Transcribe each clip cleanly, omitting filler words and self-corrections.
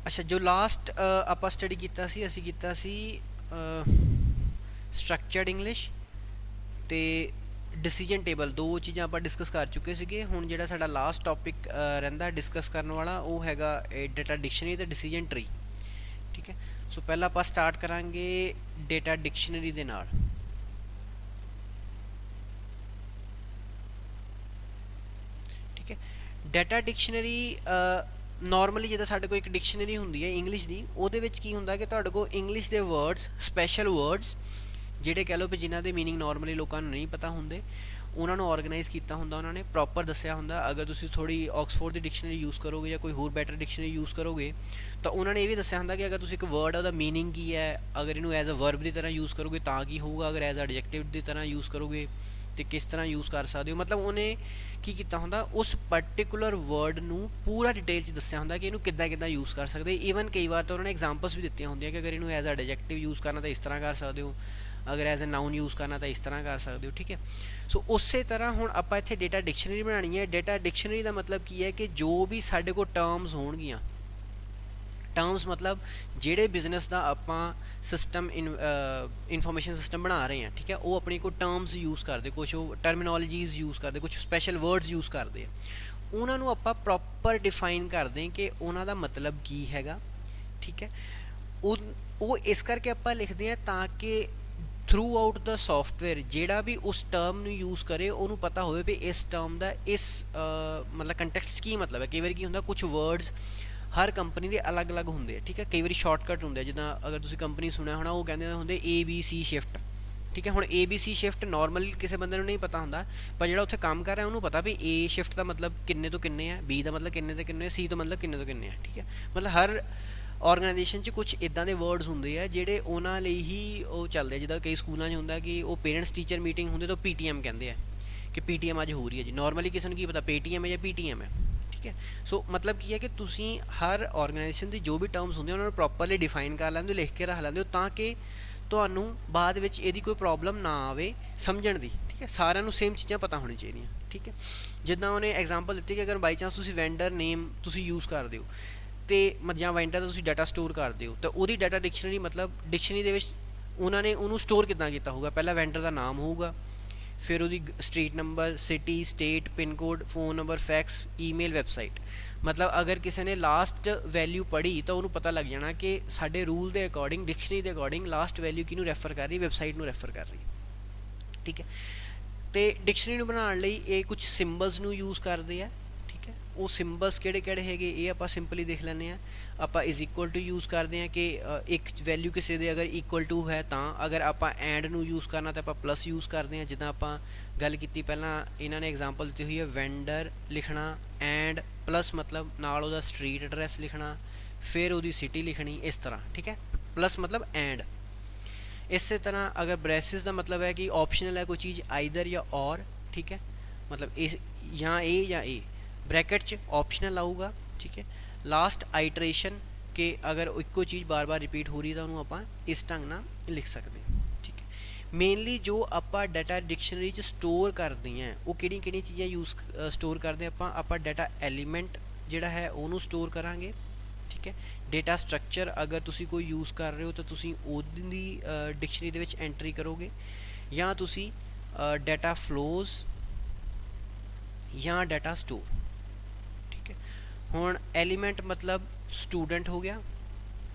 अच्छा, जो लास्ट ਆਪਾਂ ਸਟੱਡੀ ਕੀਤਾ ਸੀ, ਅਸੀਂ ਕੀਤਾ ਸੀ ਸਟਰਕਚਰਡ ਇੰਗਲਿਸ਼ ਤੇ ਡਿਸੀਜਨ ਟੇਬਲ। ਦੋ ਚੀਜ਼ਾਂ ਆਪਾਂ ਡਿਸਕਸ ਕਰ ਚੁੱਕੇ ਸੀਗੇ। ਹੁਣ ਜਿਹੜਾ ਸਾਡਾ ਲਾਸਟ ਟੌਪਿਕ ਰਹਿੰਦਾ ਡਿਸਕਸ ਕਰਨ ਵਾਲਾ, ਉਹ ਹੈਗਾ ਡੇਟਾ ਡਿਕਸ਼ਨਰੀ ਤੇ ਡਿਸੀਜਨ ਟਰੀ। ਠੀਕ ਹੈ, ਸੋ ਪਹਿਲਾਂ ਆਪਾਂ ਸਟਾਰਟ ਕਰਾਂਗੇ ਡੇਟਾ ਡਿਕਸ਼ਨਰੀ ਦੇ ਨਾਲ। ਠੀਕ ਹੈ, ਡੇਟਾ ਡਿਕਸ਼ਨਰੀ ਨੋਰਮਲੀ ਜਿੱਦਾਂ ਸਾਡੇ ਕੋਲ ਇੱਕ ਡਿਕਸ਼ਨਰੀ ਹੁੰਦੀ ਹੈ ਇੰਗਲਿਸ਼ ਦੀ, ਉਹਦੇ ਵਿੱਚ ਕੀ ਹੁੰਦਾ ਕਿ ਤੁਹਾਡੇ ਕੋਲ ਇੰਗਲਿਸ਼ ਦੇ ਵਰਡਸ, ਸਪੈਸ਼ਲ ਵਰਡਸ ਜਿਹੜੇ ਕਹਿ ਲਓ ਵੀ ਜਿਨ੍ਹਾਂ ਦੇ ਮੀਨਿੰਗ ਨੋਰਮਲੀ ਲੋਕਾਂ ਨੂੰ ਨਹੀਂ ਪਤਾ ਹੁੰਦੇ, ਉਹਨਾਂ ਨੂੰ ਆਰਗੇਨਾਈਜ਼ ਕੀਤਾ ਹੁੰਦਾ, ਉਹਨਾਂ ਨੇ ਪ੍ਰੋਪਰ ਦੱਸਿਆ ਹੁੰਦਾ। ਅਗਰ ਤੁਸੀਂ ਥੋੜੀ ਆਕਸਫੋਰਡ ਦੀ ਡਿਕਸ਼ਨਰੀ ਯੂਜ਼ ਕਰੋਗੇ ਜਾਂ ਕੋਈ ਹੋਰ ਬੈਟਰ ਡਿਕਸ਼ਨਰੀ ਯੂਜ਼ ਕਰੋਗੇ ਤਾਂ ਉਹਨਾਂ ਨੇ ਇਹ ਵੀ ਦੱਸਿਆ ਹੁੰਦਾ ਕਿ ਅਗਰ ਤੁਸੀਂ ਇੱਕ ਵਰਡ ਉਹਦਾ ਮੀਨਿੰਗ ਕੀ ਹੈ, ਅਗਰ ਇਹਨੂੰ ਐਜ਼ ਅ ਵਰਬ ਦੀ ਤਰ੍ਹਾਂ ਯੂਜ਼ ਕਰੋਗੇ ਤਾਂ ਕੀ ਹੋਊਗਾ, ਅਗਰ ਐਜ਼ ਅ ਐਡਜੈਕਟਿਵ ਦੀ ਤਰ੍ਹਾਂ ਯੂਜ਼ ਕਰੋਗੇ ਤੇ ਕਿਸ ਤਰ੍ਹਾਂ ਯੂਜ਼ ਕਰ ਸਕਦੇ ਹੋ। ਮਤਲਬ ਉਹਨੇ ਕੀ ਕੀਤਾ ਹੁੰਦਾ, ਉਸ ਪਰਟੀਕੂਲਰ ਵਰਡ ਨੂੰ ਪੂਰਾ ਡਿਟੇਲ 'ਚ ਦੱਸਿਆ ਹੁੰਦਾ ਕਿ ਇਹਨੂੰ ਕਿੱਦਾਂ ਕਿੱਦਾਂ ਯੂਜ਼ ਕਰ ਸਕਦੇ। ਈਵਨ ਕਈ ਵਾਰ ਤਾਂ ਉਹਨਾਂ ਨੇ ਐਗਜ਼ਾਮਪਲਸ ਵੀ ਦਿੱਤੀਆਂ ਹੁੰਦੀਆਂ ਕਿ ਅਗਰ ਇਹਨੂੰ ਐਜ਼ ਅ ਐਡਜੈਕਟਿਵ ਯੂਜ਼ ਕਰਨਾ ਤਾਂ ਇਸ ਤਰ੍ਹਾਂ ਕਰ ਸਕਦੇ ਹੋ, ਅਗਰ ਐਜ਼ ਅ ਨਾਊਨ ਯੂਜ਼ ਕਰਨਾ ਤਾਂ ਇਸ ਤਰ੍ਹਾਂ ਕਰ ਸਕਦੇ ਹੋ। ਠੀਕ ਹੈ, ਸੋ ਉਸੇ ਤਰ੍ਹਾਂ ਹੁਣ ਆਪਾਂ ਇੱਥੇ ਡੇਟਾ ਡਿਕਸ਼ਨਰੀ ਬਣਾਉਣੀ ਹੈ। ਡੇਟਾ ਡਿਕਸ਼ਨਰੀ ਦਾ ਮਤਲਬ ਕੀ ਹੈ ਕਿ ਜੋ ਵੀ ਸਾਡੇ ਕੋਲ ਟਰਮਸ ਹੋਣਗੀਆਂ, ਟਰਮਸ ਮਤਲਬ ਜਿਹੜੇ ਬਿਜ਼ਨਸ ਦਾ ਆਪਾਂ ਸਿਸਟਮ ਇਨਫੋਰਮੇਸ਼ਨ ਸਿਸਟਮ ਬਣਾ ਰਹੇ ਹਾਂ, ਠੀਕ ਹੈ, ਉਹ ਆਪਣੀ ਕੋਈ ਟਰਮਸ ਯੂਜ਼ ਕਰਦੇ, ਕੁਛ ਉਹ ਟਰਮੀਨੋਲੋਜੀਜ਼ ਯੂਜ਼ ਕਰਦੇ, ਕੁਛ ਸਪੈਸ਼ਲ ਵਰਡਸ ਯੂਜ਼ ਕਰਦੇ ਆ, ਉਹਨਾਂ ਨੂੰ ਆਪਾਂ ਪ੍ਰੋਪਰ ਡਿਫਾਈਨ ਕਰਦੇ ਕਿ ਉਹਨਾਂ ਦਾ ਮਤਲਬ ਕੀ ਹੈਗਾ। ਠੀਕ ਹੈ, ਉਹ ਇਸ ਕਰਕੇ ਆਪਾਂ ਲਿਖਦੇ ਹਾਂ ਤਾਂ ਕਿ ਥਰੂ ਆਊਟ ਦਾ ਸੋਫਟਵੇਅਰ ਜਿਹੜਾ ਵੀ ਉਸ ਟਰਮ ਨੂੰ ਯੂਜ਼ ਕਰੇ ਉਹਨੂੰ ਪਤਾ ਹੋਵੇ ਵੀ ਇਸ ਟਰਮ ਦਾ ਇਸ ਮਤਲਬ ਕੰਟੈਕਸਟ ਕੀ ਮਤਲਬ ਹੈ। ਕਈ ਵਾਰੀ ਕੀ ਹੁੰਦਾ, ਕੁਛ ਵਰਡਸ ਹਰ ਕੰਪਨੀ ਦੇ ਅਲੱਗ-ਅਲੱਗ ਹੁੰਦੇ ਆ। ਠੀਕ ਹੈ, ਕਈ ਵਾਰੀ ਸ਼ਾਰਟਕਟ ਹੁੰਦੇ ਆ, ਜਿੱਦਾਂ ਅਗਰ ਤੁਸੀਂ ਕੰਪਨੀ ਸੁਣਿਆ ਹੋਣਾ, ਉਹ ਕਹਿੰਦੇ ਹੁੰਦੇ ABC ਸ਼ਿਫਟ। ਠੀਕ ਹੈ, ਹੁਣ ABC ਸ਼ਿਫਟ ਨੋਰਮਲੀ ਕਿਸੇ ਬੰਦੇ ਨੂੰ ਨਹੀਂ ਪਤਾ ਹੁੰਦਾ, ਪਰ ਜਿਹੜਾ ਉੱਥੇ ਕੰਮ ਕਰ ਰਿਹਾ ਉਹਨੂੰ ਪਤਾ ਵੀ A ਸ਼ਿਫਟ ਦਾ ਮਤਲਬ ਕਿੰਨੇ ਤੋਂ ਕਿੰਨੇ ਹੈ, B ਦਾ ਮਤਲਬ ਕਿੰਨੇ ਤੋਂ ਕਿੰਨੇ ਹੈ, C ਦਾ ਮਤਲਬ ਕਿੰਨੇ ਤੋਂ ਕਿੰਨੇ ਹੈ। ਠੀਕ ਹੈ, ਮਤਲਬ ਹਰ ਆਰਗੇਨਾਈਜੇਸ਼ਨ 'ਚ ਕੁਛ ਇੱਦਾਂ ਦੇ ਵਰਡਸ ਹੁੰਦੇ ਆ ਜਿਹੜੇ ਉਹਨਾਂ ਲਈ ਹੀ ਉਹ ਚੱਲਦੇ ਆ। ਜਿੱਦਾਂ ਕਈ ਸਕੂਲਾਂ 'ਚ ਹੁੰਦਾ ਕਿ ਉਹ ਪੇਰੈਂਟਸ ਟੀਚਰ ਮੀਟਿੰਗ ਹੁੰਦੀ ਤਾਂ PTM ਕਹਿੰਦੇ ਆ ਕਿ PTM ਅੱਜ ਹੋ ਰਹੀ ਹੈ ਜੀ। ਨੋਰਮਲੀ ਕਿਸੇ ਨੂੰ ਕੀ ਪਤਾ PTM ਹੈ ਜਾਂ PTM ਹੈ। ਠੀਕ ਹੈ, ਸੋ ਮਤਲਬ ਕੀ ਹੈ ਕਿ ਤੁਸੀਂ ਹਰ ਆਰਗੇਨਾਈਜੇਸ਼ਨ ਦੀ ਜੋ ਵੀ ਟਰਮਸ ਹੁੰਦੇ ਉਹਨਾਂ ਨੂੰ ਪ੍ਰੋਪਰਲੀ ਡਿਫਾਈਨ ਕਰ ਲੈਂਦੇ ਹੋ, ਲਿਖ ਕੇ ਰੱਖ ਲੈਂਦੇ ਹੋ, ਤਾਂ ਕਿ ਤੁਹਾਨੂੰ ਬਾਅਦ ਵਿੱਚ ਇਹਦੀ ਕੋਈ ਪ੍ਰੋਬਲਮ ਨਾ ਆਵੇ ਸਮਝਣ ਦੀ। ਠੀਕ ਹੈ, ਸਾਰਿਆਂ ਨੂੰ ਸੇਮ ਚੀਜ਼ਾਂ ਪਤਾ ਹੋਣੀ ਚਾਹੀਦੀਆਂ। ਠੀਕ ਹੈ, ਜਿੱਦਾਂ ਉਹਨੇ ਐਗਜ਼ਾਮਪਲ ਦਿੱਤੀ ਕਿ ਅਗਰ ਬਾਈ ਚਾਂਸ ਤੁਸੀਂ ਵੈਂਡਰ ਨੇਮ ਤੁਸੀਂ ਯੂਜ਼ ਕਰਦੇ ਹੋ ਤੇ ਜਾਂ ਵੈਂਡਰ ਦਾ ਤੁਸੀਂ ਡਾਟਾ ਸਟੋਰ ਕਰਦੇ ਹੋ, ਤਾਂ ਉਹਦੀ ਡਾਟਾ ਡਿਕਸ਼ਨਰੀ ਮਤਲਬ ਡਿਕਸ਼ਨਰੀ ਦੇ ਵਿੱਚ ਉਹਨਾਂ ਨੇ ਉਹਨੂੰ ਸਟੋਰ ਕਿੱਦਾਂ ਕੀਤਾ ਹੋਊਗਾ। ਪਹਿਲਾਂ ਵੈਂਡਰ ਦਾ ਨਾਮ ਹੋਊਗਾ, ਫਿਰ ਉਹਦੀ street number, city, state, pin code, phone number, fax, email, website. ਮਤਲਬ ਅਗਰ ਕਿਸੇ ਨੇ ਲਾਸਟ ਵੈਲਿਊ ਪੜ੍ਹੀ ਤਾਂ ਉਹਨੂੰ ਪਤਾ ਲੱਗ ਜਾਣਾ ਕਿ ਸਾਡੇ ਰੂਲ ਦੇ ਅਕੋਰਡਿੰਗ, ਡਿਕਸ਼ਨਰੀ ਦੇ ਅਕੋਰਡਿੰਗ ਲਾਸਟ ਵੈਲਿਊ ਕਿਹਨੂੰ ਰੈਫਰ ਕਰ ਰਹੀ, ਵੈਬਸਾਈਟ ਨੂੰ ਰੈਫਰ ਕਰ ਰਹੀ। ਠੀਕ ਹੈ, ਤੇ ਡਿਕਸ਼ਨਰੀ ਨੂੰ ਬਣਾਉਣ ਲਈ ਇਹ ਕੁਝ ਸਿੰਬਲਸ ਨੂੰ ਯੂਜ਼ ਕਰਦੇ ਆ। ਠੀਕ ਹੈ, ਉਹ ਸਿੰਬਲਸ ਕਿਹੜੇ ਕਿਹੜੇ ਹੈਗੇ ਇਹ ਆਪਾਂ ਸਿੰਪਲੀ ਦੇਖ ਲੈਂਦੇ ਹਾਂ। ਆਪਾਂ ਇਜ਼ ਇਕੁਅਲ ਟੂ ਯੂਜ਼ ਕਰਦੇ ਹਾਂ ਕਿ ਇੱਕ ਵੈਲਿਊ ਕਿਸੇ ਦੇ ਅਗਰ ਇਕੁਅਲ ਟੂ ਹੈ ਤਾਂ। ਅਗਰ ਆਪਾਂ ਐਂਡ ਨੂੰ ਯੂਜ਼ ਕਰਨਾ ਤਾਂ ਆਪਾਂ ਪਲੱਸ ਯੂਜ਼ ਕਰਦੇ ਹਾਂ। ਜਿੱਦਾਂ ਆਪਾਂ ਗੱਲ ਕੀਤੀ ਪਹਿਲਾਂ, ਇਹਨਾਂ ਨੇ ਐਗਜ਼ਾਮਪਲ ਦਿੱਤੀ ਹੋਈ ਹੈ, ਵੈਂਡਰ ਲਿਖਣਾ ਐਂਡ ਪਲੱਸ ਮਤਲਬ ਨਾਲ ਉਹਦਾ ਸਟਰੀਟ ਐਡਰੈਸ ਲਿਖਣਾ, ਫਿਰ ਉਹਦੀ ਸਿਟੀ ਲਿਖਣੀ, ਇਸ ਤਰ੍ਹਾਂ। ਠੀਕ ਹੈ, ਪਲੱਸ ਮਤਲਬ ਐਂਡ। ਇਸੇ ਤਰ੍ਹਾਂ ਅਗਰ ਬ੍ਰੈਸਿਸ ਦਾ ਮਤਲਬ ਹੈ ਕਿ ਆਪਸ਼ਨਲ ਹੈ ਕੋਈ ਚੀਜ਼, ਆਈਦਰ ਜਾਂ ਔਰ। ਠੀਕ ਹੈ, ਮਤਲਬ ਇਹ ਜਾਂ ਇਹ ਜਾਂ ਇਹ, ਬ੍ਰੈਕਟ 'ਚ ਆਪਸ਼ਨਲ ਆਊਗਾ। ਠੀਕ ਹੈ, ਲਾਸਟ ਆਈਟਰੇਸ਼ਨ ਕਿ ਅਗਰ ਇੱਕੋ ਚੀਜ਼ ਬਾਰ-ਬਾਰ ਰਿਪੀਟ ਹੋ ਰਹੀ ਤਾਂ ਉਹਨੂੰ ਆਪਾਂ ਇਸ ਢੰਗ ਨਾਲ ਲਿਖ ਸਕਦੇ ਹਾਂ। ਠੀਕ ਹੈ, ਮੇਨਲੀ ਜੋ ਆਪਾਂ ਡਾਟਾ ਡਿਕਸ਼ਨਰੀ 'ਚ ਸਟੋਰ ਕਰਦੇ ਹਾਂ ਉਹ ਕਿਹੜੀਆਂ ਕਿਹੜੀਆਂ ਚੀਜ਼ਾਂ ਯੂਜ਼ ਸਟੋਰ ਕਰਦੇ ਆਪਾਂ ਡਾਟਾ ਐਲੀਮੈਂਟ ਜਿਹੜਾ ਹੈ ਉਹਨੂੰ ਸਟੋਰ ਕਰਾਂਗੇ। ਠੀਕ ਹੈ, ਡੇਟਾ ਸਟਰਕਚਰ ਅਗਰ ਤੁਸੀਂ ਕੋਈ ਯੂਜ਼ ਕਰ ਰਹੇ ਹੋ ਤਾਂ ਤੁਸੀਂ ਉਹਦੀ ਡਿਕਸ਼ਨਰੀ ਦੇ ਵਿੱਚ ਐਂਟਰੀ ਕਰੋਗੇ, ਜਾਂ ਤੁਸੀਂ ਡਾਟਾ ਫਲੋਜ਼ ਜਾਂ ਡਾਟਾ ਸਟੋਰ। ਠੀਕ ਹੈ, ਹੁਣ ਐਲੀਮੈਂਟ ਮਤਲਬ ਸਟੂਡੈਂਟ ਹੋ ਗਿਆ।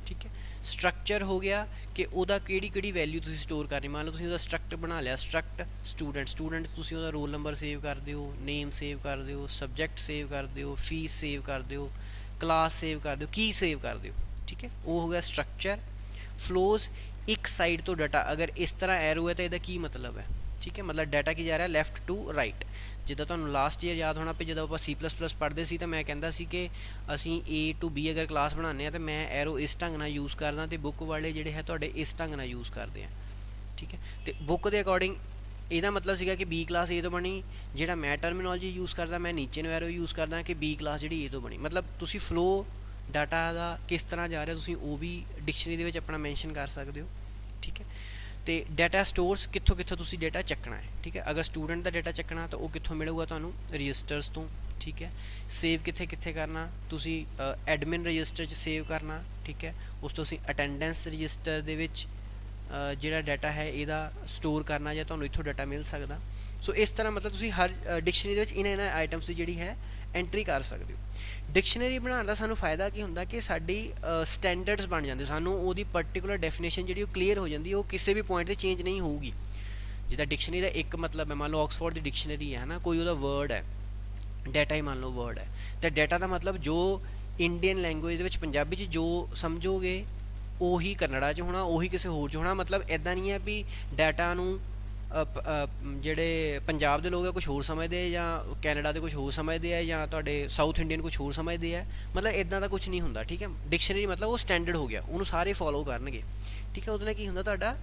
ਠੀਕ ਹੈ, ਸਟਰਕਚਰ ਹੋ ਗਿਆ ਕਿ ਉਹਦਾ ਕਿਹੜੀ ਕਿਹੜੀ ਵੈਲਿਊ ਤੁਸੀਂ ਸਟੋਰ ਕਰਨੀ। ਮੰਨ ਲਓ ਤੁਸੀਂ ਉਹਦਾ ਸਟਰਕਟ ਬਣਾ ਲਿਆ, ਸਟਰਕਟ ਸਟੂਡੈਂਟ ਤੁਸੀਂ ਉਹਦਾ ਰੋਲ ਨੰਬਰ ਸੇਵ ਕਰਦੇ ਹੋ, ਨੇਮ ਸੇਵ ਕਰਦੇ ਹੋ, ਸਬਜੈਕਟ ਸੇਵ ਕਰਦੇ ਹੋ, ਫੀਸ ਸੇਵ ਕਰਦੇ ਹੋ, ਕਲਾਸ ਸੇਵ ਕਰਦੇ ਹੋ, ਕੀ ਸੇਵ ਕਰਦੇ ਹੋ। ਠੀਕ ਹੈ, ਉਹ ਹੋ ਗਿਆ ਸਟਰਕਚਰ। ਫਲੋਜ਼, ਇੱਕ ਸਾਈਡ ਤੋਂ ਡਾਟਾ ਅਗਰ ਇਸ ਤਰ੍ਹਾਂ ਐਰੋ ਹੈ ਤਾਂ ਇਹਦਾ ਕੀ ਮਤਲਬ ਹੈ। ਠੀਕ ਹੈ, ਮਤਲਬ ਡਾਟਾ ਕੀ ਜਾ ਰਿਹਾ ਲੈਫਟ ਟੂ ਰਾਈਟ। ਜਿੱਦਾਂ ਤੁਹਾਨੂੰ ਲਾਸਟ ਈਅਰ ਯਾਦ ਹੋਣਾ ਵੀ ਜਦੋਂ ਆਪਾਂ C++ ਪੜ੍ਹਦੇ ਸੀ ਤਾਂ ਮੈਂ ਕਹਿੰਦਾ ਸੀ ਕਿ ਅਸੀਂ A to B ਅਗਰ ਕਲਾਸ ਬਣਾਉਂਦੇ ਹਾਂ ਤਾਂ ਮੈਂ ਐਰੋ ਇਸ ਢੰਗ ਨਾਲ ਯੂਜ਼ ਕਰਦਾ ਅਤੇ ਬੁੱਕ ਵਾਲੇ ਜਿਹੜੇ ਹੈ ਤੁਹਾਡੇ ਇਸ ਢੰਗ ਨਾਲ ਯੂਜ਼ ਕਰਦੇ ਆ। ਠੀਕ ਹੈ, ਅਤੇ ਬੁੱਕ ਦੇ ਅਕੋਰਡਿੰਗ ਇਹਦਾ ਮਤਲਬ ਸੀਗਾ ਕਿ B ਕਲਾਸ A ਤੋਂ ਬਣੀ। ਜਿਹੜਾ ਮੈਂ ਟਰਮੀਨੋਲੋਜੀ ਯੂਜ਼ ਕਰਦਾ, ਮੈਂ ਨੀਚੇ ਨੂੰ ਐਰੋ ਯੂਜ਼ ਕਰਦਾ ਕਿ B ਕਲਾਸ ਜਿਹੜੀ A ਤੋਂ ਬਣੀ। ਮਤਲਬ ਤੁਸੀਂ ਫਲੋ ਡਾਟਾ ਦਾ ਕਿਸ ਤਰ੍ਹਾਂ ਜਾ ਰਿਹਾ ਤੁਸੀਂ ਉਹ ਵੀ ਡਿਕਸ਼ਨਰੀ ਦੇ ਵਿੱਚ ਆਪਣਾ ਮੈਂਸ਼ਨ ਕਰ ਸਕਦੇ ਹੋ। ਠੀਕ ਹੈ, ਤੇ ਡਾਟਾ ਸਟੋਰਸ ਕਿੱਥੋਂ ਕਿੱਥੋਂ ਤੁਸੀਂ ਡਾਟਾ ਚੱਕਣਾ ਹੈ। ਠੀਕ ਹੈ, ਅਗਰ ਸਟੂਡੈਂਟ ਦਾ ਡਾਟਾ ਚੱਕਣਾ ਤਾਂ ਉਹ ਕਿੱਥੋਂ ਮਿਲੂਗਾ ਤੁਹਾਨੂੰ, ਰਜਿਸਟਰਸ ਤੋਂ। ठीक है। सेव कित्थे कित्थे करना, तुसी एडमिन रजिस्टर च सेव करना, ठीक है। उस तो तुसी अटेंडेंस रजिस्टर दे विच ਜਿਹੜਾ ਡਾਟਾ ਹੈ ਇਹਦਾ ਸਟੋਰ ਕਰਨਾ ਜਾਂ ਤੁਹਾਨੂੰ ਇੱਥੋਂ ਡਾਟਾ ਮਿਲ ਸਕਦਾ। ਸੋ ਇਸ ਤਰ੍ਹਾਂ ਮਤਲਬ ਤੁਸੀਂ ਹਰ ਡਿਕਸ਼ਨਰੀ ਦੇ ਵਿੱਚ ਇਹਨਾਂ ਆਈਟਮਸ ਦੀ ਜਿਹੜੀ ਹੈ ਐਂਟਰੀ ਕਰ ਸਕਦੇ ਹੋ। ਡਿਕਸ਼ਨਰੀ ਬਣਾਉਣ ਦਾ ਸਾਨੂੰ ਫਾਇਦਾ ਕੀ ਹੁੰਦਾ ਕਿ ਸਾਡੀ ਸਟੈਂਡਰਡਸ ਬਣ ਜਾਂਦੇ, ਸਾਨੂੰ ਉਹਦੀ ਪਰਟੀਕੂਲਰ ਡੈਫੀਨੇਸ਼ਨ ਜਿਹੜੀ ਉਹ ਕਲੀਅਰ ਹੋ ਜਾਂਦੀ, ਉਹ ਕਿਸੇ ਵੀ ਪੁਆਇੰਟ 'ਤੇ ਚੇਂਜ ਨਹੀਂ ਹੋਊਗੀ। ਜਿੱਦਾਂ ਡਿਕਸ਼ਨਰੀ ਦਾ ਇੱਕ ਮਤਲਬ ਹੈ, ਮੰਨ ਲਓ ਆਕਸਫੋਰਡ ਦੀ ਡਿਕਸ਼ਨਰੀ ਹੈ ਨਾ, ਕੋਈ ਉਹਦਾ ਵਰਡ ਹੈ, ਡਾਟਾ ਹੀ ਮੰਨ ਲਓ ਵਰਡ ਹੈ, ਤਾਂ ਡਾਟਾ ਦਾ ਮਤਲਬ ਜੋ ਇੰਡੀਅਨ ਲੈਂਗੁਏਜ ਦੇ ਵਿੱਚ ਪੰਜਾਬੀ 'ਚ ਜੋ ਸਮਝੋਗੇ ਉਹੀ ਕਨੜਾ 'ਚ ਹੋਣਾ, ਉਹੀ ਕਿਸੇ ਹੋਰ 'ਚ ਹੋਣਾ। ਮਤਲਬ ਇੱਦਾਂ ਨਹੀਂ ਹੈ ਵੀ ਡਾਟਾ ਨੂੰ ਜਿਹੜੇ ਪੰਜਾਬ ਦੇ ਲੋਕ ਆ ਕੁਛ ਹੋਰ ਸਮਝਦੇ ਆ, ਜਾਂ ਕੈਨੇਡਾ ਦੇ ਕੁਛ ਹੋਰ ਸਮਝਦੇ ਆ, ਜਾਂ ਤੁਹਾਡੇ ਸਾਊਥ ਇੰਡੀਅਨ ਕੁਛ ਹੋਰ ਸਮਝਦੇ ਆ, ਮਤਲਬ ਇੱਦਾਂ ਦਾ ਕੁਛ ਨਹੀਂ ਹੁੰਦਾ, ਠੀਕ ਹੈ। ਡਿਕਸ਼ਨਰੀ ਮਤਲਬ ਉਹ ਸਟੈਂਡਰਡ ਹੋ ਗਿਆ, ਉਹਨੂੰ ਸਾਰੇ ਫੋਲੋ ਕਰਨਗੇ, ਠੀਕ ਹੈ। ਉਹਦੇ ਨਾਲ ਕੀ ਹੁੰਦਾ, ਤੁਹਾਡਾ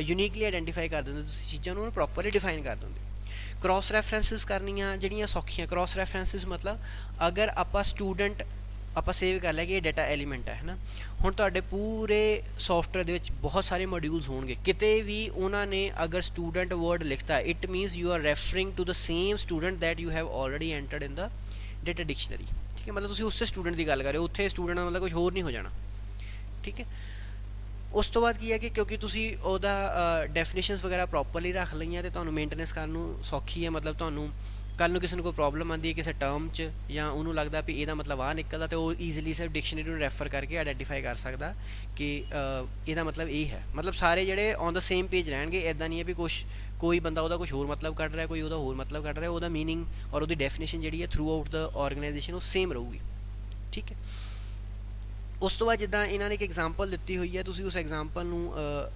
ਯੂਨੀਕਲੀ ਆਈਡੈਂਟੀਫਾਈ ਕਰ ਦਿੰਦੇ ਤੁਸੀਂ ਚੀਜ਼ਾਂ ਨੂੰ, ਪ੍ਰੋਪਰਲੀ ਡਿਫਾਈਨ ਕਰ ਦਿੰਦੇ। ਕ੍ਰੋਸ ਰੈਫਰੈਂਸਿਸ ਕਰਨੀਆਂ ਜਿਹੜੀਆਂ ਸੌਖੀਆਂ। ਕ੍ਰੋਸ ਰੈਫਰੈਂਸਿਸ ਮਤਲਬ ਅਗਰ ਆਪਾਂ ਸਟੂਡੈਂਟ ਆਪਾਂ ਸੇਵ ਕਰ ਲਿਆ ਕਿ ਇਹ ਡਾਟਾ ਐਲੀਮੈਂਟ ਹੈ ਨਾ, ਹੁਣ ਤੁਹਾਡੇ ਪੂਰੇ ਸੌਫਟਵੇਅਰ ਦੇ ਵਿੱਚ ਬਹੁਤ ਸਾਰੇ ਮੋਡਿਊਲਸ ਹੋਣਗੇ, ਕਿਤੇ ਵੀ ਉਹਨਾਂ ਨੇ ਅਗਰ ਸਟੂਡੈਂਟ ਵਰਡ ਲਿਖਤਾ, it means you are referring to the same student that you have already entered in the data dictionary, ਠੀਕ ਹੈ। ਮਤਲਬ ਤੁਸੀਂ ਉਸੇ ਸਟੂਡੈਂਟ ਦੀ ਗੱਲ ਕਰ ਰਹੇ ਹੋ, ਉੱਥੇ ਸਟੂਡੈਂਟ ਮਤਲਬ ਕੁਛ ਹੋਰ ਨਹੀਂ ਹੋ ਜਾਣਾ, ਠੀਕ ਹੈ। ਉਸ ਤੋਂ ਬਾਅਦ ਕੀ ਹੈ ਕਿ ਕਿਉਂਕਿ ਤੁਸੀਂ ਉਹਦਾ ਡੈਫੀਨੇਸ਼ਨਸ ਵਗੈਰਾ ਪ੍ਰੋਪਰਲੀ ਰੱਖ ਲਈਆਂ ਅਤੇ ਤੁਹਾਨੂੰ ਮੇਨਟੇਨੈਂਸ ਕਰਨ ਨੂੰ ਸੌਖੀ ਹੈ। ਮਤਲਬ ਤੁਹਾਨੂੰ ਕੱਲ੍ਹ ਨੂੰ ਕਿਸੇ ਨੂੰ ਕੋਈ ਪ੍ਰੋਬਲਮ ਆਉਂਦੀ ਹੈ ਕਿਸੇ ਟਰਮ 'ਚ, ਜਾਂ ਉਹਨੂੰ ਲੱਗਦਾ ਵੀ ਇਹਦਾ ਮਤਲਬ ਆਹ ਨਿਕਲਦਾ, ਅਤੇ ਉਹ ਈਜ਼ੀਲੀ ਸਿਰਫ ਡਿਕਸ਼ਨਰੀ ਨੂੰ ਰੈਫਰ ਕਰਕੇ ਆਈਡੈਂਟੀਫਾਈ ਕਰ ਸਕਦਾ ਕਿ ਇਹਦਾ ਮਤਲਬ ਇਹ ਹੈ। ਮਤਲਬ ਸਾਰੇ ਜਿਹੜੇ ਔਨ ਦਾ ਸੇਮ ਪੇਜ ਰਹਿਣਗੇ, ਇੱਦਾਂ ਨਹੀਂ ਹੈ ਵੀ ਕੋਈ ਬੰਦਾ ਉਹਦਾ ਕੁਛ ਹੋਰ ਮਤਲਬ ਕੱਢ ਰਿਹਾ, ਕੋਈ ਉਹਦਾ ਹੋਰ ਮਤਲਬ ਕੱਢ ਰਿਹਾ, ਉਹਦਾ ਮੀਨਿੰਗ ਔਰ ਉਹਦੀ ਡੈਫੀਨੇਸ਼ਨ ਜਿਹੜੀ ਹੈ ਥਰੂ ਆਊਟ ਦ ਆਰਗੇਨਾਈਜੇਸ਼ਨ ਉਹ ਸੇਮ ਰਹੂਗੀ, ਠੀਕ ਹੈ। ਉਸ ਤੋਂ ਬਾਅਦ ਜਿੱਦਾਂ ਇਹਨਾਂ ਨੇ ਇੱਕ ਐਗਜ਼ਾਮਪਲ ਦਿੱਤੀ ਹੋਈ ਹੈ, ਤੁਸੀਂ ਉਸ ਐਗਜ਼ਾਮਪਲ ਨੂੰ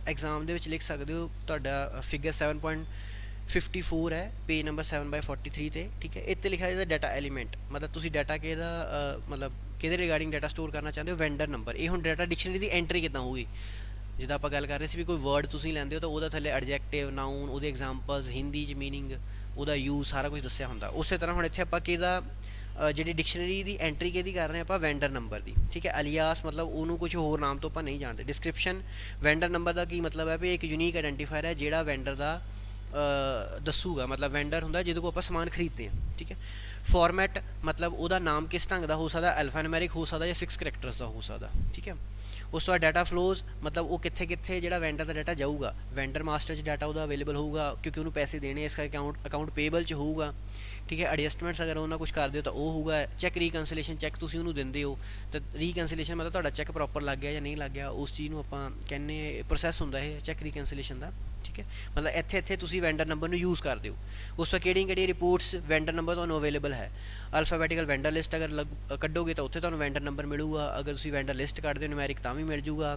ਐਗਜ਼ਾਮ ਦੇ ਵਿੱਚ ਲਿਖ ਸਕਦੇ ਹੋ। ਤੁਹਾਡਾ ਫਿਗਰ 7.54 ਹੈ, ਪੇਜ ਨੰਬਰ 7/43 ਤੇ, ਠੀਕ ਹੈ। ਇੱਥੇ ਲਿਖਿਆ ਜਾਂਦਾ ਡਾਟਾ ਐਲੀਮੈਂਟ, ਮਤਲਬ ਤੁਸੀਂ ਡਾਟਾ ਕਿਹਦਾ ਮਤਲਬ ਕਿਹਦੇ ਰਿਗਾਰਡਿੰਗ ਡਾਟਾ ਸਟੋਰ ਕਰਨਾ ਚਾਹੁੰਦੇ ਹੋ, ਵੈਂਡਰ ਨੰਬਰ। ਇਹ ਹੁਣ ਡਾਟਾ ਡਿਕਸ਼ਨਰੀ ਦੀ ਐਂਟਰੀ ਕਿੱਦਾਂ ਹੋਊਗੀ, ਜਿੱਦਾਂ ਆਪਾਂ ਗੱਲ ਕਰ ਰਹੇ ਸੀ ਵੀ ਕੋਈ ਵਰਡ ਤੁਸੀਂ ਲੈਂਦੇ ਹੋ ਤਾਂ ਉਹਦਾ ਥੱਲੇ ਐਡਜੈਕਟਿਵ, ਨਾਊਨ, ਉਹਦੇ ਐਗਜ਼ਾਮਪਲਸ, ਹਿੰਦੀ 'ਚ ਮੀਨਿੰਗ, ਉਹਦਾ ਯੂਜ਼, ਸਾਰਾ ਕੁਝ ਦੱਸਿਆ ਹੁੰਦਾ। ਉਸੇ ਤਰ੍ਹਾਂ ਹੁਣ ਇੱਥੇ ਆਪਾਂ ਕਿਹਦਾ ਜਿਹੜੀ ਡਿਕਸ਼ਨਰੀ ਦੀ ਐਂਟਰੀ ਕਿਹਦੀ ਕਰ ਰਹੇ ਆਪਾਂ, ਵੈਂਡਰ ਨੰਬਰ ਦੀ, ਠੀਕ ਹੈ। ਅਲੀਆਸ ਮਤਲਬ ਉਹਨੂੰ ਕੁਝ ਹੋਰ ਨਾਮ ਤੋਂ ਆਪਾਂ ਨਹੀਂ ਜਾਣਦੇ। ਡਿਸਕ੍ਰਿਪਸ਼ਨ, ਵੈਂਡਰ ਨੰਬਰ ਦਾ ਕੀ ਮਤਲਬ ਹੈ ਵੀ ਇੱਕ ਯੂਨੀਕ ਆਈਡੈਂਟੀਫਾਇਰ ਹੈ ਜਿਹੜਾ ਵੈਂਡਰ ਦਾ ਦੱਸੂਗਾ, ਮਤਲਬ ਵੈਂਡਰ ਹੁੰਦਾ ਜਿਹਦੇ ਕੋਲ ਆਪਾਂ ਸਮਾਨ ਖਰੀਦਦੇ ਹਾਂ, ਠੀਕ ਹੈ। ਫਾਰਮੈਟ ਮਤਲਬ ਉਹਦਾ ਨਾਮ ਕਿਸ ਢੰਗ ਦਾ ਹੋ ਸਕਦਾ, ਐਲਫਾਨੁਮੈਰਿਕ ਹੋ ਸਕਦਾ ਜਾਂ 6 ਕਰੈਕਟਰਸ ਦਾ ਹੋ ਸਕਦਾ, ਠੀਕ ਹੈ। ਉਸ ਤੋਂ ਬਾਅਦ ਡਾਟਾ ਫਲੋਜ਼, ਮਤਲਬ ਉਹ ਕਿੱਥੇ ਕਿੱਥੇ ਜਿਹੜਾ ਵੈਂਡਰ ਦਾ ਡਾਟਾ ਜਾਊਗਾ, ਵੈਂਡਰ ਮਾਸਟਰ 'ਚ ਡਾਟਾ ਉਹਦਾ ਅਵੇਲੇਬਲ ਹੋਊਗਾ ਕਿਉਂਕਿ ਉਹਨੂੰ ਪੈਸੇ ਦੇਣੇ, ਇਸ ਕਰਕੇ ਅਕਾਊਂਟ ਪੇਬਲ 'ਚ ਹੋਊਗਾ, ਠੀਕ ਹੈ। ਐਡਜਸਟਮੈਂਟਸ ਅਗਰ ਉਹਨਾਂ ਕੁਛ ਕਰਦੇ ਹੋ ਤਾਂ ਉਹ ਹੋਊਗਾ। ਚੈੱਕ ਰੀਕਨਸਿਲੇਸ਼ਨ, ਚੈੱਕ ਤੁਸੀਂ ਉਹਨੂੰ ਦਿੰਦੇ ਹੋ ਤਾਂ ਰੀਕਨਸਿਲੇਸ਼ਨ ਮਤਲਬ ਤੁਹਾਡਾ ਚੈੱਕ ਪ੍ਰੋਪਰ ਲੱਗ ਗਿਆ ਜਾਂ ਨਹੀਂ ਲੱਗ ਗਿਆ, ਉਸ ਚੀਜ਼ ਨੂੰ ਆਪਾਂ ਕਹਿੰਦੇ ਪ੍ਰੋਸੈਸ ਹੁੰਦਾ ਇਹ ਚੈੱਕ ਰੀਕਨਸਿਲੇਸ਼ਨ ਦਾ, ਠੀਕ ਹੈ। ਮਤਲਬ ਇੱਥੇ ਤੁਸੀਂ ਵੈਂਡਰ ਨੰਬਰ ਨੂੰ ਯੂਜ਼ ਕਰਦੇ ਹੋ। ਉਸ ਤੋਂ ਕਿਹੜੀਆਂ ਰਿਪੋਰਟਸ ਵੈਂਡਰ ਨੰਬਰ ਤੁਹਾਨੂੰ ਅਵੇਲੇਬਲ ਹੈ, ਅਲਫਾਬੈਟੀਕਲ ਵੈਂਡਰ ਲਿਸਟ ਅਗਰ ਕੱਢੋਗੇ ਤਾਂ ਉੱਥੇ ਤੁਹਾਨੂੰ ਵੈਂਡਰ ਨੰਬਰ ਮਿਲੂਗਾ, ਅਗਰ ਤੁਸੀਂ ਵੈਂਡਰ ਲਿਸਟ ਕੱਢਦੇ ਹੋ ਨਿਊਮੈਰਿਕ ਤਾਂ ਵੀ ਮਿਲ ਜੂਗਾ।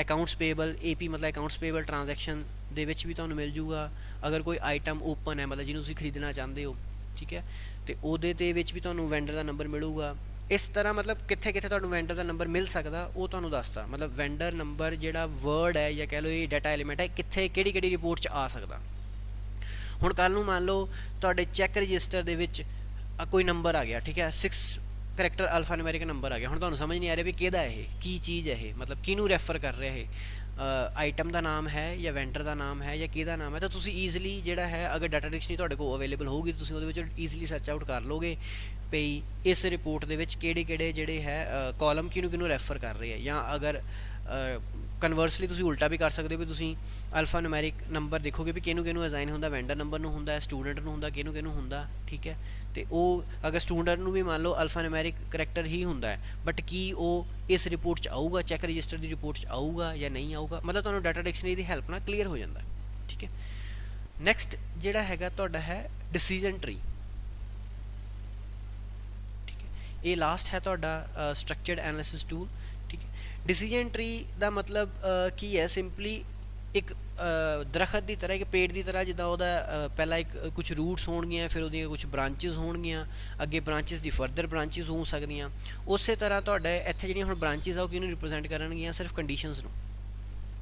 ਅਕਾਊਂਟਸ ਪੇਬਲ, AP ਮਤਲਬ ਅਕਾਊਂਟਸ ਪੇਬਲ ਟ੍ਰਾਂਜੈਕਸ਼ਨ ਦੇ ਵਿੱਚ ਵੀ ਤੁਹਾਨੂੰ ਮਿਲ ਜੂਗਾ। ਅਗਰ ਕੋਈ ਆਈਟਮ ਓਪਨ ਹੈ ਮਤਲਬ ਜਿਹਨੂੰ ਤੁਸੀਂ ਖਰੀਦਣਾ ਚਾਹੁੰਦੇ ਹੋ, ਠੀਕ ਹੈ, ਅਤੇ ਉਹਦੇ ਦੇ ਵਿੱਚ ਵੀ ਤੁਹਾਨੂੰ ਵੈਂਡਰ ਦਾ ਨੰਬਰ ਮਿਲੂਗਾ। ਇਸ ਤਰ੍ਹਾਂ ਮਤਲਬ ਕਿੱਥੇ ਕਿੱਥੇ ਤੁਹਾਨੂੰ ਵੈਂਡਰ ਦਾ ਨੰਬਰ ਮਿਲ ਸਕਦਾ ਉਹ ਤੁਹਾਨੂੰ ਦੱਸਦਾ। ਮਤਲਬ ਵੈਂਡਰ ਨੰਬਰ ਜਿਹੜਾ ਵਰਡ ਹੈ ਜਾਂ ਕਹਿ ਲਓ ਇਹ ਡਾਟਾ ਐਲੀਮੈਂਟ ਹੈ, ਕਿੱਥੇ ਕਿਹੜੀ ਰਿਪੋਰਟ 'ਚ ਆ ਸਕਦਾ। ਹੁਣ ਕੱਲ੍ਹ ਨੂੰ ਮੰਨ ਲਓ ਤੁਹਾਡੇ ਚੈੱਕ ਰਜਿਸਟਰ ਦੇ ਵਿੱਚ ਕੋਈ ਨੰਬਰ ਆ ਗਿਆ, ਠੀਕ ਹੈ, 6 ਕਰੈਕਟਰ ਅਲਫਾਨੁਮੈਰਿਕ ਨੰਬਰ ਆ ਗਿਆ। ਹੁਣ ਤੁਹਾਨੂੰ ਸਮਝ ਨਹੀਂ ਆ ਰਿਹਾ ਵੀ ਕਿਹਦਾ ਇਹ, ਕੀ ਚੀਜ਼ ਹੈ ਇਹ, ਮਤਲਬ ਕਿਹਨੂੰ ਰੈਫਰ ਕਰ ਰਿਹਾ ਇਹ, ਆਈਟਮ ਦਾ ਨਾਮ ਹੈ ਜਾਂ ਵੈਂਡਰ ਦਾ ਨਾਮ ਹੈ ਜਾਂ ਕਿਹਦਾ ਨਾਮ ਹੈ। ਤਾਂ ਤੁਸੀਂ ਈਜ਼ੀਲੀ ਜਿਹੜਾ ਹੈ ਅਗਰ ਡਾਟਾ ਡਿਕਸ਼ਨਰੀ ਤੁਹਾਡੇ ਕੋਲ ਅਵੇਲੇਬਲ ਹੋਊਗੀ ਤੁਸੀਂ ਉਹਦੇ ਵਿੱਚ ਈਜ਼ੀਲੀ ਸਰਚ ਆਊਟ ਕਰ ਲਓਗੇ ਵੀ ਇਸ ਰਿਪੋਰਟ ਦੇ ਵਿੱਚ ਕਿਹੜੇ ਜਿਹੜੇ ਹੈ ਕਾਲਮ ਕਿਹਨੂੰ ਰੈਫਰ ਕਰ ਰਹੇ ਹੈ। ਜਾਂ ਅਗਰ ਕਨਵਰਸਲੀ ਤੁਸੀਂ ਉਲਟਾ ਵੀ ਕਰ ਸਕਦੇ ਹੋ ਵੀ ਤੁਸੀਂ ਅਲਫਾ ਨੂਮੈਰਿਕ ਨੰਬਰ ਦੇਖੋਗੇ ਵੀ ਕਿਹਨੂੰ ਅਸਾਈਨ ਹੁੰਦਾ, ਵੈਂਡਰ ਨੰਬਰ ਨੂੰ ਹੁੰਦਾ, ਸਟੂਡੈਂਟ ਨੂੰ ਹੁੰਦਾ, ਕਿਹਨੂੰ ਹੁੰਦਾ, ਠੀਕ ਹੈ। ਅਤੇ ਉਹ ਅਗਰ ਸਟੂਡੈਂਟ ਨੂੰ ਵੀ ਮੰਨ ਲਓ ਅਲਫਾ ਨੂਮੈਰਿਕ ਕਰੈਕਟਰ ਹੀ ਹੁੰਦਾ ਹੈ, ਬਟ ਕੀ ਉਹ ਇਸ ਰਿਪੋਰਟ 'ਚ ਆਊਗਾ, ਚੈੱਕ ਰਜਿਸਟਰ ਦੀ ਰਿਪੋਰਟ 'ਚ ਆਊਗਾ ਜਾਂ ਨਹੀਂ ਆਊਗਾ, ਮਤਲਬ ਤੁਹਾਨੂੰ ਡਾਟਾ ਡਿਕਸ਼ਨਰੀ ਦੀ ਹੈਲਪ ਨਾਲ ਕਲੀਅਰ ਹੋ ਜਾਂਦਾ, ਠੀਕ ਹੈ। ਨੈਕਸਟ ਜਿਹੜਾ ਹੈਗਾ ਤੁਹਾਡਾ ਹੈ ਡਿਸੀਜਨ ਟਰੀ, ਠੀਕ ਹੈ। ਇਹ ਲਾਸਟ ਹੈ ਤੁਹਾਡਾ ਸਟਰਕਚਰਡ ਐਨਾਲਿਸਿਸ ਟੂਲ, ਠੀਕ ਹੈ। ਡਿਸੀਜਨ ਟਰੀ ਦਾ ਮਤਲਬ ਕੀ ਹੈ, ਸਿੰਪਲੀ ਇੱਕ ਦਰਖਤ ਦੀ ਤਰ੍ਹਾਂ, ਇੱਕ ਪੇੜ ਦੀ ਤਰ੍ਹਾਂ, ਜਿੱਦਾਂ ਉਹਦਾ ਪਹਿਲਾਂ ਇੱਕ ਕੁਛ ਰੂਟਸ ਹੋਣਗੀਆਂ, ਫਿਰ ਉਹਦੀਆਂ ਕੁਛ ਬ੍ਰਾਂਚਿਸ ਹੋਣਗੀਆਂ, ਅੱਗੇ ਬ੍ਰਾਂਚਿਸ ਦੀ ਫਰਦਰ ਬ੍ਰਾਂਚਿਸ ਹੋ ਸਕਦੀਆਂ। ਉਸੇ ਤਰ੍ਹਾਂ ਤੁਹਾਡੇ ਇੱਥੇ ਜਿਹੜੀਆਂ ਹੁਣ ਬ੍ਰਾਂਚਿਸ ਆ ਉਹ ਕਿਹਨੂੰ ਰਿਪਰੈਜ਼ੈਂਟ ਕਰਨਗੀਆਂ, ਸਿਰਫ ਕੰਡੀਸ਼ਨਸ ਨੂੰ,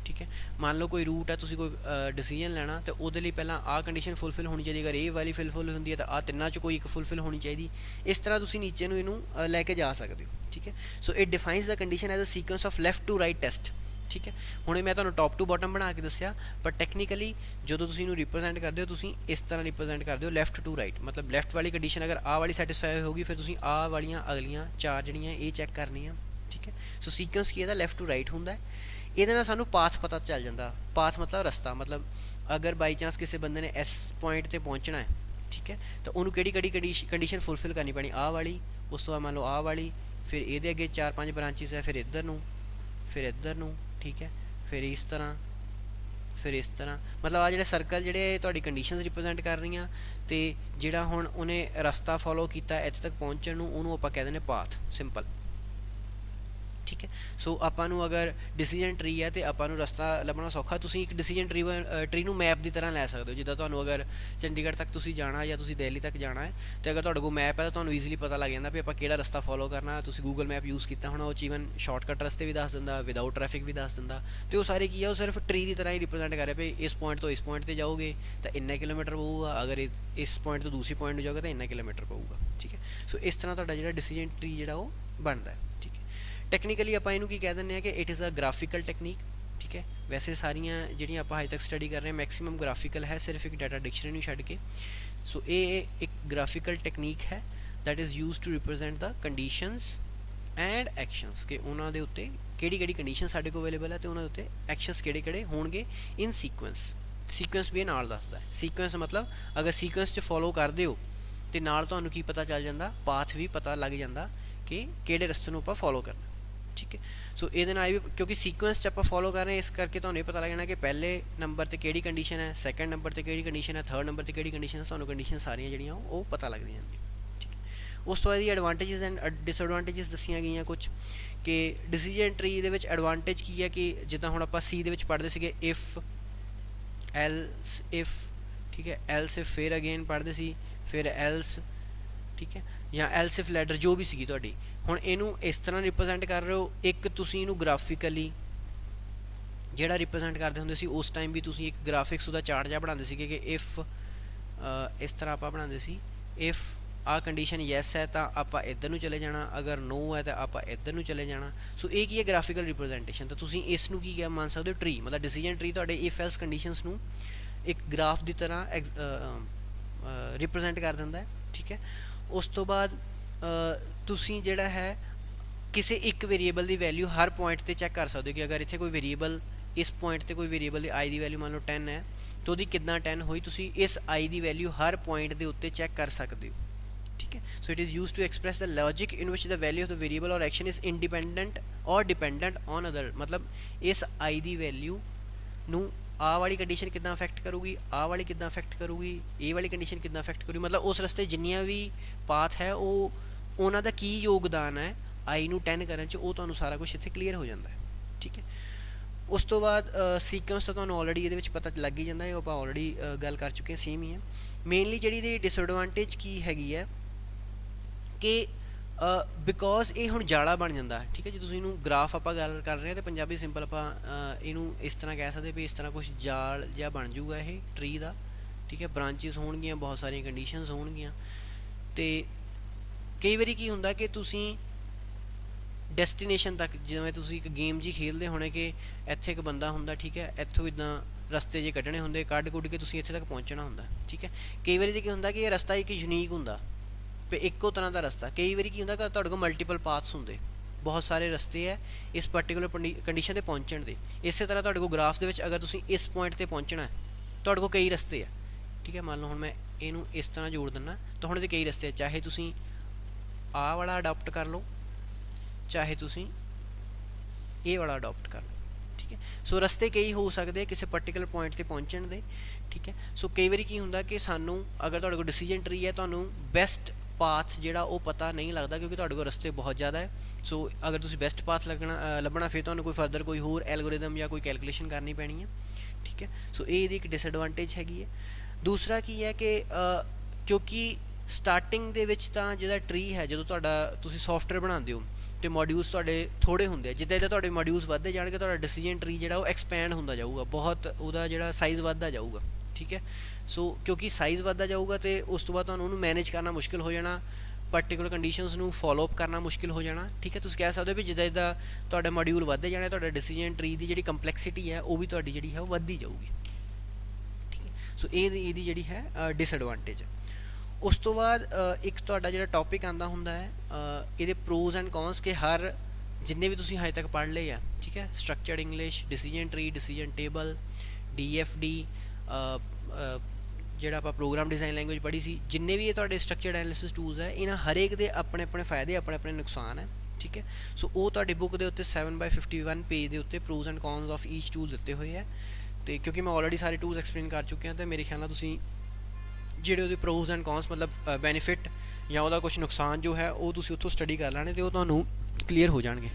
ਠੀਕ ਹੈ। ਮੰਨ ਲਓ ਕੋਈ ਰੂਟ ਹੈ, ਤੁਸੀਂ ਕੋਈ ਡਿਸੀਜਨ ਲੈਣਾ ਤਾਂ ਉਹਦੇ ਲਈ ਪਹਿਲਾਂ ਆਹ ਕੰਡੀਸ਼ਨ ਫੁੱਲਫਿਲ ਹੋਣੀ ਚਾਹੀਦੀ, ਅਗਰ ਇਹ ਵਾਲੀ ਫੁੱਲਫਿਲ ਹੁੰਦੀ ਹੈ ਤਾਂ ਆਹ ਤਿੰਨਾਂ 'ਚ ਕੋਈ ਇੱਕ ਫੁੱਲਫਿਲ ਹੋਣੀ ਚਾਹੀਦੀ। ਇਸ ਤਰ੍ਹਾਂ ਤੁਸੀਂ ਨੀਚੇ ਨੂੰ ਇਹਨੂੰ ਲੈ ਕੇ ਜਾ ਸਕਦੇ ਹੋ, ਠੀਕ ਹੈ। So it defines the condition as a sequence of left to right test, ठीक है। हुणे मैं तुहानूं टॉप टू बॉटम बना के दस्सिया, पर टैक्नीकली जदों तुसीं इहनूं रिप्रजेंट करदे हो तुसीं इस तरह रिप्रजेंट करदे हो लैफ्ट टू राइट, मतलब लैफ्ट वाली कंडीशन अगर आ वाली सैटिस्फाई होगी फिर तुसीं आ वालियां अगलियां चार जिहड़ियां ये चैक करनियां। ठीक है। सो सीक्वेंस की लैफ्ट टू राइट हुंदा है। ਇਹਦੇ ਨਾਲ ਸਾਨੂੰ ਪਾਥ ਪਤਾ ਚੱਲ ਜਾਂਦਾ। ਪਾਥ ਮਤਲਬ ਰਸਤਾ, ਮਤਲਬ ਅਗਰ ਬਾਈ ਚਾਂਸ ਕਿਸੇ ਬੰਦੇ ਨੇ ਇਸ ਪੁਆਇੰਟ ਤੇ ਪਹੁੰਚਣਾ ਹੈ, ਠੀਕ ਹੈ, ਤਾਂ ਉਹਨੂੰ ਕਿਹੜੀ ਕਿਹੜੀ ਕੰਡੀਸ਼ਨ ਫੁੱਲਫਿਲ ਕਰਨੀ ਪੈਣੀ, ਆਹ ਵਾਲੀ, ਉਸ ਤੋਂ ਬਾਅਦ ਮੰਨ ਲਓ ਆਹ ਵਾਲੀ, ਫਿਰ ਇਹਦੇ ਅੱਗੇ 4-5 ਬ੍ਰਾਂਚਿਸ ਹੈ, ਫਿਰ ਇੱਧਰ ਨੂੰ, ਫਿਰ ਇੱਧਰ ਨੂੰ, ਠੀਕ ਹੈ, ਫਿਰ ਇਸ ਤਰ੍ਹਾਂ, ਫਿਰ ਇਸ ਤਰ੍ਹਾਂ, ਮਤਲਬ ਆ ਜਿਹੜੇ ਸਰਕਲ ਜਿਹੜੇ ਤੁਹਾਡੀ ਕੰਡੀਸ਼ਨਸ ਰਿਪਰੈਜ਼ੈਂਟ ਕਰ ਰਹੀਆਂ, ਅਤੇ ਜਿਹੜਾ ਹੁਣ ਉਹਨੇ ਰਸਤਾ ਫੋਲੋ ਕੀਤਾ ਇੱਥੇ ਤੱਕ ਪਹੁੰਚਣ ਨੂੰ, ਉਹਨੂੰ ਆਪਾਂ ਕਹਿ ਦਿੰਦੇ ਪਾਥ, ਸਿੰਪਲ। ठीक है। सो आपां नूं अगर डिसीजन ट्री है तो आपां नूं रस्ता लभना सौखा। तुसीं एक डिसीजन ट्री नूं मैप की तरह लै सकते हो, जिद्दां तुहानूं अगर चंडीगढ़ तक तुसीं जाना या तुसीं दिल्ली तक जाना है तो अगर तुहाडे कोल मैप है तो तुहानूं ईजीली पता लग जांदा भी आपां किहड़ा रस्ता फॉलो करना। तुसीं गूगल मैप यूज़ कीता होना, वो ईवन शॉर्टकट रस्ते भी दस दिंदा, विदाउट ट्रैफिक भी दस दिंदा, तो वो सारे की है वो सिर्फ ट्री की तरह ही रिप्रजेंट कर रहे भी इस पॉइंट तो इस पॉइंट पर जाओगे तो इन्ना किलोमीटर पऊगा, अगर इस पॉइंट तो दूसरी पॉइंट जाओगे तो इन्ना किलोमीटर पऊगा। ठीक है। सो इस तरह तुहाडा जिहड़ा डिसीजन ट्री जिहड़ा वो बनता है। ठीक है। टैक्नीकली आप इनू की कह दें कि it is a graphical technique. ठीक है। वैसे सारियां जिहड़ियां आप अजे तक स्टडी कर रहे हैं मैक्सीमम ग्राफिकल है, सिर्फ एक डाटा डिक्शनरी नूं छड्ड के। सो ये एक ग्राफिकल टेक्नीक है that is use to represent the conditions and actions कि उन्होंने उत्ते किहड़ी किहड़ी कंडीशन साडे कोल अवेलेबल है तो उन्होंने उत्ते एक्शनस किहड़े किहड़े होणगे इन सीक्वेंस। सीक्वेंस भी नाल दसदा है। सीक्वेंस मतलब अगर सीक्वेंस च फॉलो करदे हो तो नाल तुहानूं की पता चल जांदा, पाथ भी पता लग जांदा कि किहड़े रस्ते नूं आपां फॉलो करना। ठीक है। सो ये भी क्योंकि सीक्वेंस आप फॉलो कर रहे हैं इस करके तो ये पता लग जाना कि पहले नंबर पर किहड़ी कंडीशन है, सैकेंड नंबर पर किहड़ी कंडीशन है, थर्ड नंबर पर किहड़ी कंडीशन है, सानूं कंडीशन सारियां जिहड़ियां वो पता लग जांदियां। ठीक है। उस तो बाद एडवांटेजिस एंड डिसएडवांटेजिस दसियां गईयां कुछ कि डिसीजन ट्री दे विच एडवांटेज की है कि जिद्दां हुण आपां सी दे विच पढ़दे सीगे इफ एल्स इफ, ठीक है, एल्स इफ फिर अगेन पढ़दे सी, फिर एल्स, ठीक है, या एल्स इफ लैडर जो भी सी तुहाडी। हुण इनू इस तरह रिप्रजेंट कर रहे हो, एक तुसीं इनू ग्राफिकली जिहड़ा रिप्रजेंट करते होंदे सी उस टाइम भी तुसीं एक ग्राफिक्स उहदा चार्ट जिहा बनाते सीगे कि इफ इस तरह आपां बनाते सी, इफ आ कंडीशन यस है तो आपां इधर नूं चले जाना, अगर नो है तो आपां इधर नूं चले जाना। सो ये की है ग्राफिकल रिप्रजेंटेशन। तो तुसीं इस नूं की मान सकते हो ट्री, मतलब डिसीजन ट्री तुहाडे इफ एल्स कंडीशनस नूं एक ग्राफ की तरह रिप्रजेंट कर दिंदा है। ठीक है। उस तो बाद तुसीं जिहड़ा है किसी एक वेरीएबल की वैल्यू हर पॉइंट पर चैक कर सकते हो कि अगर इत्थे कोई वेरीएबल इस पॉइंट पर कोई वेरीएबल आई की वैल्यू मान लो 10 है तो वही कितना 10 हुई, तुसीं इस आई की वैल्यू हर पॉइंट के उत्ते चैक कर सकते हो। ठीक है। So it is use to express the logic in which the value of the variable और एक्शन इज़ इंडिपेंडेंट और डिपेंडेंट ऑन अदर, मतलब इस आई की वैल्यू नूं आ वाली कंडीशन कितना अफेक्ट करूगी, आ वाली कितना अफेक्ट करूगी, ए वाली कंडीशन कितना अफेक्ट करूगी, मतलब उस रस्ते जिन्नियां भी पाथ है वो उन्हां दा की योगदान है आई नूं 10 करन च, वो तुहानूं सारा कुछ इत्थे क्लीयर हो जाता है। ठीक है। उस तो बाद सीक्वेंस तो तुहानूं ऑलरेडी इहदे विच पता लग ही जाता है, वो आपां ऑलरेडी गल कर चुके हैं, सेम ही है। मेनली जिहड़ी इहदी डिसएडवांटेज की हैगी है कि बिकॉज ये हुण जाला बन जाता। ठीक है। जो तुसीं इहनूं ग्राफ आपां गल कर रहे हैं तो पंजाबी सिंपल आपां इहनूं इस तरह कह सकते भी इस तरह कुछ जाल जिहा बन जूगा ये ट्री का। ठीक है। ब्रांचिस होणगियां, बहुत सारियां कंडीशनस होणगियां, ते कई बारी की हुंदा कि तुसीं डेस्टिनेशन तक जिवें तुसीं एक गेम जी खेलते होने कि इत्थे एक बंदा हुंदा, ठीक है, इत्थों इदां रस्ते जे कड्ढने हुंदे, कड्ढ कुड्ढ के तुसीं इत्थे तक पहुँचना हुंदा। ठीक है। कई बारी तो की हुंदा कि ये रस्ता एक यूनीक हुंदा पे इक्को तरह का रस्ता। कई बारी की हुंदा कि तुहाडे कोल मल्टीपल पाथ्स हुंदे, बहुत सारे रस्ते है इस पर्टिकुलर कंडीशन ते पहुँचण दे। इस तरह तुहाडे कोल ग्राफ दे विच अगर तुसीं इस पॉइंट ते पहुँचना है तुहाडे कोल कई रस्ते है। ठीक है। मान लो हुण मैं इहनूं इस तरह जोड़ दिंदा तो हुण इहदे कई रस्ते है, चाहे तुसीं आ वाला अडॉप्ट कर लो, चाहे तुसीं ए वाला अडॉप्ट कर लो। ठीक है। सो रस्ते कई हो सकते किसी पर्टिकुलर पॉइंट ते पहुँचण दे। ठीक है। सो कई बारी की हुंदा कि सानूं अगर तुहाडे कोल डिसीजन ट्री है तुहानूं बेस्ट पाथ जिहड़ा वो पता नहीं लगता क्योंकि तुहाडे कोल रस्ते बहुत ज़्यादा है। सो अगर तुसीं बेस्ट पाथ लभना फिर तुहानूं कोई फर्दर कोई होर एल्गोरिदम या कोई कैलकुलेशन करनी पैनी है। ठीक है। सो ये एक डिसएडवांटेज हैगी है। दूसरा की है कि क्योंकि स्टार्टिंग दे विच तां जिहड़ा ट्री है जो तुहाडा तुसीं सॉफ्टवेयर बनाते हो तो मॉड्यूल्स तुहाडे थोड़े होंदे, जिद्दां जिद्दां तुहाडे मॉड्यूल्स वधदे जाणगे तुहाडा डिसीजन ट्री जिहड़ा वो एक्सपैंड होंदा जाऊगा, बहुत उहदा जिहड़ा साइज़ वधदा जाऊगा। ठीक है। सो क्योंकि साइज़ वधदा जाऊगा तो उस तो बाद तुहानूं उहनूं मैनेज करना मुश्किल हो जाना, ਪਾਰਟੀਕੂਲਰ ਕੰਡੀਸ਼ਨਸ ਨੂੰ ਫੋਲੋ ਅਪ ਕਰਨਾ ਮੁਸ਼ਕਿਲ ਹੋ ਜਾਣਾ। ਠੀਕ ਹੈ, ਤੁਸੀਂ ਕਹਿ ਸਕਦੇ ਹੋ ਵੀ ਜਿੱਦਾਂ ਜਿੱਦਾਂ ਤੁਹਾਡਾ ਮੋਡਿਊਲ ਵੱਧਦੇ ਜਾਣਾ, ਤੁਹਾਡਾ ਡਿਸੀਜਨ ਟਰੀ ਦੀ ਜਿਹੜੀ ਕੰਪਲੈਕਸਿਟੀ ਹੈ ਉਹ ਵੀ ਤੁਹਾਡੀ ਜਿਹੜੀ ਹੈ ਉਹ ਵੱਧਦੀ ਜਾਊਗੀ। ਠੀਕ ਹੈ, ਸੋ ਇਹਦੀ ਜਿਹੜੀ ਹੈ ਡਿਸਐਡਵਾਂਟੇਜ। ਉਸ ਤੋਂ ਬਾਅਦ ਇੱਕ ਤੁਹਾਡਾ ਜਿਹੜਾ ਟੌਪਿਕ ਆਉਂਦਾ ਹੁੰਦਾ ਹੈ ਇਹਦੇ ਪ੍ਰੋਜ਼ ਐਂਡ ਕੌਨਸ, ਕਿ ਹਰ ਜਿੰਨੇ ਵੀ ਤੁਸੀਂ ਹਜੇ ਤੱਕ ਪੜ੍ਹ ਲਏ ਆ, ਠੀਕ ਹੈ, structured English, decision tree, decision table, DFD, ਜਿਹੜਾ ਆਪਾਂ ਪ੍ਰੋਗਰਾਮ ਡਿਜ਼ਾਈਨ ਲੈਂਗੁਏਜ ਪੜ੍ਹੀ ਸੀ, ਜਿੰਨੇ ਵੀ ਇਹ ਤੁਹਾਡੇ ਸਟਰਕਚਰਡ ਐਨਾਲਿਸਿਸ ਟੂਲਸ ਹੈ, ਇਹਨਾਂ ਹਰੇਕ ਦੇ ਆਪਣੇ ਆਪਣੇ ਫਾਇਦੇ, ਆਪਣੇ ਆਪਣੇ ਨੁਕਸਾਨ ਹੈ। ਠੀਕ ਹੈ, ਸੋ ਉਹ ਤੁਹਾਡੀ ਬੁੱਕ ਦੇ ਉੱਤੇ 7/51 ਪੇਜ ਦੇ ਉੱਤੇ pros and cons of each tool ਦਿੱਤੇ ਹੋਏ ਹੈ। ਅਤੇ ਕਿਉਂਕਿ ਮੈਂ ਆਲਰੇਡੀ ਸਾਰੇ ਟੂਲਸ ਐਕਸਪਲੇਨ ਕਰ ਚੁੱਕਿਆ, ਅਤੇ ਮੇਰੇ ਖਿਆਲ ਨਾਲ ਤੁਸੀਂ ਜਿਹੜੇ ਉਹਦੇ ਪ੍ਰੋਜ਼ ਐਂਡ ਕੌਨਸ ਮਤਲਬ ਬੈਨੀਫਿਟ ਜਾਂ ਉਹਦਾ ਕੁਛ ਨੁਕਸਾਨ ਜੋ ਹੈ ਉਹ ਤੁਸੀਂ ਉੱਥੋਂ ਸਟੱਡੀ ਕਰ ਲੈਣੇ, ਅਤੇ ਉਹ ਤੁਹਾਨੂੰ ਕਲੀਅਰ ਹੋ ਜਾਣਗੇ।